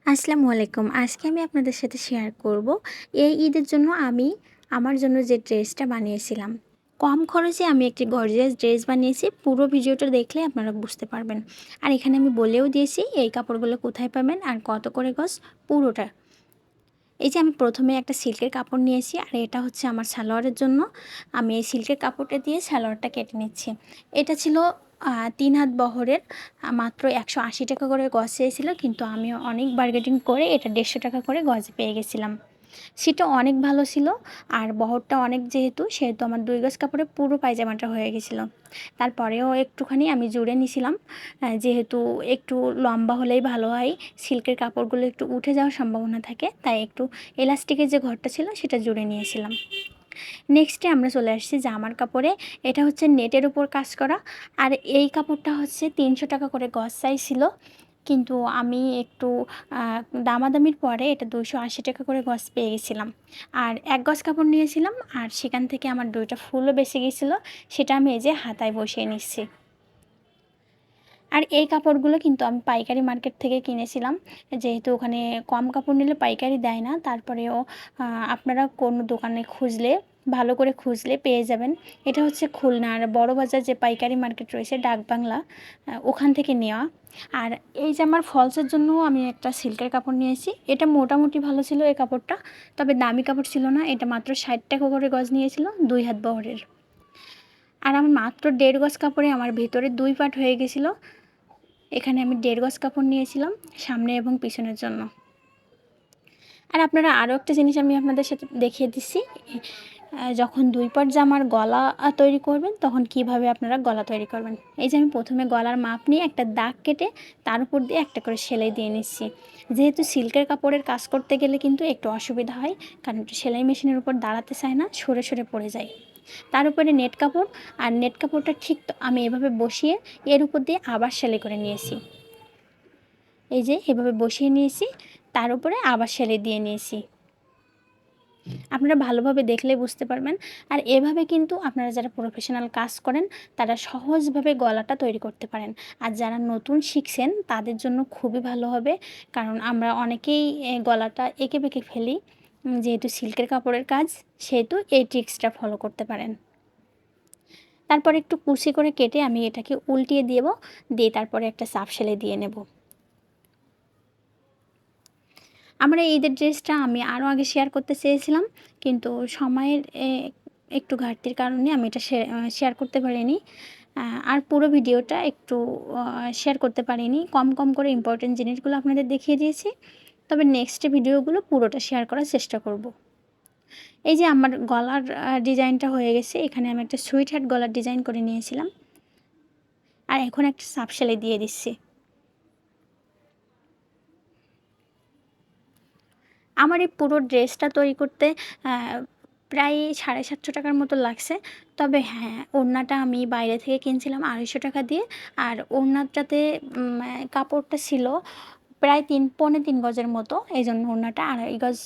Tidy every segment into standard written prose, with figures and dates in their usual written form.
আসসালামু আলাইকুম। আজকে আমি আপনাদের সাথে শেয়ার করব এই ঈদের জন্য আমি আমার জন্য যে ড্রেসটা বানিয়েছিলাম। কম খরচে আমি একটি গর্জিয়াস ড্রেস বানিয়েছি। পুরো ভিডিওটা দেখলে আপনারা বুঝতে পারবেন। আর এখানে আমি বলেও দিয়েছি এই কাপড়গুলো কোথায় পাবেন আর কত করে গজ পুরোটা। এই যে আমি প্রথমে একটা সিল্কের কাপড় নিয়েছি আর এটা হচ্ছে আমার সালোয়ারের জন্য। আমি এই সিল্কের কাপড়টা দিয়ে সালোয়ারটা কেটে নিচ্ছি। এটা ছিল ৩ হাত বহরের, মাত্র ১৮০ টাকা করে গজ চেয়েছিল, কিন্তু আমি অনেক বার্গেটিং করে এটা ১৫০ টাকা করে গজে পেয়ে গেছিলাম। সেটা অনেক ভালো ছিল আর বহরটা অনেক সেহেতু আমার ২ গজ কাপড়ে পুরো পায়জামাটা হয়ে গেছিলো। তারপরেও একটুখানি আমি জুড়ে নিছিলাম, যেহেতু একটু লম্বা হলেই ভালো হয়। সিল্কের কাপড়গুলো একটু উঠে যাওয়ার সম্ভাবনা থাকে, তাই একটু এলাস্টিকের যে ঘরটা ছিল সেটা জুড়ে নিয়েছিলাম। নেক্সটে আমরা চলে আসছি জামার কাপড়ে। এটা হচ্ছে নেটের উপর কাজ করা আর এই কাপড়টা হচ্ছে ৩০০ টাকা করে গজ চাইছিল, কিন্তু আমি একটু দামাদামির পরে এটা ২৮০ টাকা করে গজ পেয়ে গেছিলাম। আর ১ গজ কাপড় নিয়েছিলাম আর সেখান থেকে আমার ২টা ফুলও বেঁচে গেছিলো, সেটা আমি এই যে হাতায় বসিয়ে নিচ্ছি। আর এই কাপড়গুলো কিন্তু আমি পাইকারি মার্কেট থেকে কিনেছিলাম, যেহেতু ওখানে কম কাপড় নিলে পাইকারি দেয় না। তারপরেও আপনারা কোনো দোকানে খুঁজলে, ভালো করে খুঁজলে পেয়ে যাবেন। এটা হচ্ছে খুলনার বড় বাজার যে পাইকারি মার্কেট রয়েছে ডাকবাংলা, ওখান থেকে নেওয়া। আর এই যে আমার ফলসের জন্য আমি একটা সিল্কের কাপড় নিয়েছি। এটা মোটামুটি ভালো ছিল এই কাপড়টা, তবে দামি কাপড় ছিল না। এটা মাত্র ৬০ টাকা করে গজ নিয়েছিল ২ হাত বহরের। আর আমার মাত্র ১.৫ গজ কাপড়ে আমার ভেতরে ২ পাট হয়ে গেছিলো। এখানে আমি ১.৫ গজ কাপড় নিয়েছিলাম সামনে এবং পিছনের জন্য। আর আপনারা আরও একটা জিনিস আমি আপনাদের সাথে দেখিয়ে দিচ্ছি, যখন ২ পাট জামার গলা তৈরি করবেন তখন কিভাবে আপনারা গলা তৈরি করবেন। এই যে আমি প্রথমে গলার মাপ নিয়ে একটা দাগ কেটে তার উপর দিয়ে একটা করে সেলাই দিয়ে নিচ্ছি। যেহেতু সিল্কের কাপড়ের কাজ করতে গেলে কিন্তু একটু অসুবিধা হয়, কারণ একটু সেলাই মেশিনের উপর দাঁড়াতে চায় না, সরে সরে পড়ে যায়। তার উপরে নেট কাপড়, আর নেট কাপড়টা ঠিক আমি এভাবে বসিয়ে এর উপর দিয়ে আবার সেলাই করে নিয়েছি। এই যে এভাবে বসিয়ে নিয়েছি, তার উপরে আবার সেলাই দিয়ে নিয়েছি। আপনারা ভালোভাবে দেখলে বুঝতে পারবেন। আর এভাবে কিন্তু আপনারা যারা প্রফেশনাল কাজ করেন তারা সহজভাবে গলাটা তৈরি করতে পারেন। আর যারা নতুন শিখছেন তাদের জন্য খুবই ভালো হবে, কারণ আমরা অনেকেই গলাটা এঁকে বেঁকে ফেলি। যেহেতু সিল্কের কাপড়ের কাজ, সেহেতু এই ট্রিক্সটা ফলো করতে পারেন। তারপর একটু কুচি করে কেটে আমি এটাকে উল্টিয়ে দিয়ে তারপরে একটা চাপ সেলাই দিয়ে নেব। আমার এই ঈদের ড্রেসটা আমি আরও আগে শেয়ার করতে চেয়েছিলাম, কিন্তু সময়ের একটু ঘাটতির কারণে আমি এটা শেয়ার করতে পারিনি। আর পুরো ভিডিওটা একটু শেয়ার করতে পারিনি। কম কম করে ইম্পর্টেন্ট জিনিসগুলো আপনাদের দেখিয়ে দিয়েছি। তবে নেক্সট ভিডিওগুলো পুরোটা শেয়ার করার চেষ্টা করব। এই যে আমার গলার ডিজাইনটা হয়ে গেছে। এখানে আমি একটা সুইট হার্ট গলার ডিজাইন করে নিয়েছিলাম। আর এখন একটা চাপ সেলাই দিয়ে দিচ্ছি। আমার এই পুরো ড্রেসটা তৈরি করতে প্রায় ৭৫০ টাকার মতো লাগছে। তবে হ্যাঁ, ওড়নাটা আমি বাইরে থেকে কিনছিলাম ২৫০ টাকা দিয়ে। আর ওড়নাটাতে কাপড়টা ছিল প্রায় পৌনে ৩ গজের মতো। এজন্য ওড়নাটা ২.৫ গজ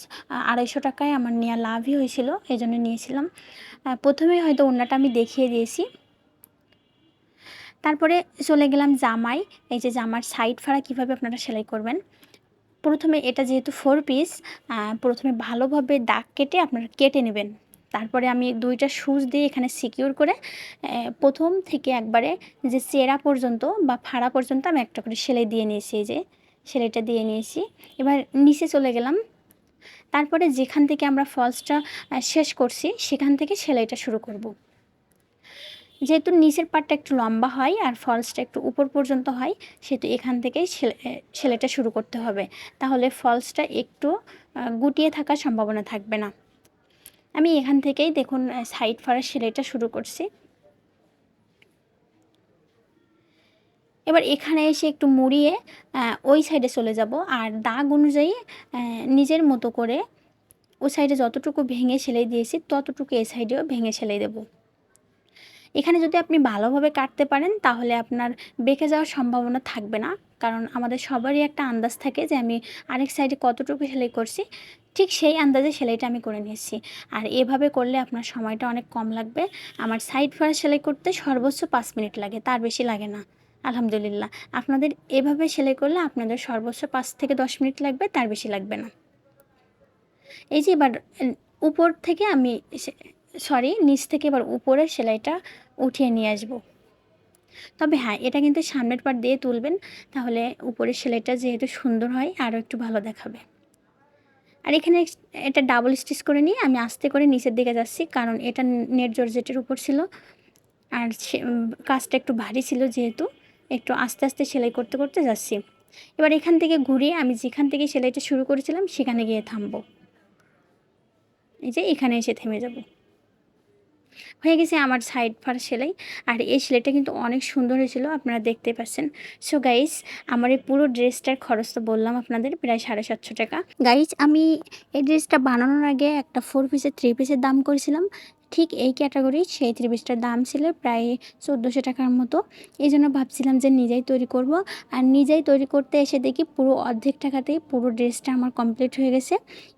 ২৫০ টাকায় আমার নেওয়া লাভই হয়েছিল, এজন্য নিয়েছিলাম। প্রথমেই হয়তো ওড়নাটা আমি দেখিয়ে দিয়েছি। তারপরে চলে গেলাম জামায়। এই যে জামার সাইড ফাড়া কীভাবে আপনারা সেলাই করবেন। প্রথমে এটা যেহেতু 4 পিস, প্রথমে ভালোভাবে দাগ কেটে আপনারা কেটে নেবেন। তারপরে আমি ২টা সুচ দিয়ে এখানে সিকিউর করে প্রথম থেকে একবারে যে চেরা পর্যন্ত বা ফাড়া পর্যন্ত আমি একটা করে সেলাই দিয়ে নিয়েছি। এই যে সেলাইটা দিয়ে নিয়েছি। এবার নিচে চলে গেলাম। তারপরে যেখান থেকে আমরা ফলসটা শেষ করছি সেখান থেকে সেলাইটা শুরু করব। যেহেতু নিচের পাটটা একটু লম্বা হয় আর ফলসটা একটু উপর পর্যন্ত হয়, সেহেতু এখান থেকেই সেলাইটা শুরু করতে হবে। তাহলে ফলসটা একটু গুটিয়ে থাকার সম্ভাবনা থাকবে না। আমি এখান থেকেই দেখুন সাইড ফাড়ার সেলাইটা শুরু করছি। এবার এখানে এসে একটু মুড়িয়ে ওই সাইডে চলে যাব। আর দাগ অনুযায়ী নিজের মতো করে ওই সাইডে যতটুকু ভেঙে সেলাই দিয়েছি ততটুকু এই সাইডেও ভেঙে সেলাই দেব। এখানে যদি আপনি ভালোভাবে কাটতে পারেন তাহলে আপনার বেঁকে যাওয়ার সম্ভাবনা থাকবে না, কারণ আমাদের সবারই একটা আন্দাজ থাকে যে আমি আরেক সাইডে কতটুকু সেলাই করছি, ঠিক সেই আন্দাজে সেলাইটা আমি করে নিয়েছি। আর এভাবে করলে আপনার সময়টা অনেক কম লাগবে। আমার সাইড ফাড়া সেলাই করতে সর্বোচ্চ ৫ মিনিট লাগে, তার বেশি লাগে না। আলহামদুলিল্লাহ। আপনাদের এভাবে সেলাই করলে আপনাদের সর্বোচ্চ 5 থেকে 10 মিনিট লাগবে, তার বেশি লাগবে না। এই যে এবার উপর থেকে আমি নিচ থেকে এবার উপরের সেলাইটা উঠিয়ে নিয়ে আসবো। তবে হ্যাঁ, এটা কিন্তু সামনের পাট দিয়ে তুলবেন, তাহলে উপরের সেলাইটা যেহেতু সুন্দর হয় আরও একটু ভালো দেখাবে। আর এখানে এটা ডাবল স্টিচ করে নিয়ে আমি আস্তে করে নিচের দিকে যাচ্ছি, কারণ এটা নেট জর্জেটের উপর ছিল আর কাজটা একটু ভারী ছিল, যেহেতু একটু আস্তে আস্তে সেলাই করতে করতে যাচ্ছি। এবার এখান থেকে ঘুরিয়ে আমি যেখান থেকে সেলাইটা শুরু করেছিলাম সেখানে গিয়ে থামবো। এই যে এখানে এসে থেমে যাব। হয়ে গেছে আমার সাইড ফার সেলাই। আর এই সেলাইটা কিন্তু অনেক সুন্দর হয়েছিল, আপনারা দেখতে পাচ্ছেন। সো গাইস, আমার এই পুরো ড্রেসটার খরচ তো বললাম আপনাদের, প্রায় 750 টাকা। গাইস, আমি এই ড্রেসটা বানানোর আগে একটা 4 পিসের 3 পিসের দাম করেছিলাম, ঠিক এই ক্যাটাগরি। সেই 3 পিসটার দাম ছিল প্রায় 1400 টাকার মতো। এই জন্য ভাবছিলাম যে নিজেই তৈরি করব। আর নিজেই তৈরি করতে এসে দেখি পুরো অর্ধেক টাকাতেই পুরো ড্রেসটা আমার কমপ্লিট হয়ে গেছে।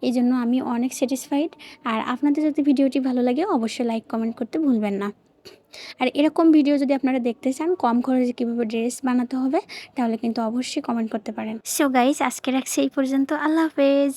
এই জন্য আমি অনেক স্যাটিসফাইড। আর আপনাদের যদি ভিডিওটি ভালো লাগে অবশ্যই লাইক কমেন্ট করতে ভুলবেন না। আর এরকম ভিডিও যদি আপনারা দেখতে চান কম খরচে কীভাবে ড্রেস বানাতে হবে, তাহলে কিন্তু অবশ্যই কমেন্ট করতে পারেন। সো গাইস, আজকে রাখছি এই পর্যন্ত। আল্লাহ হাফেজ।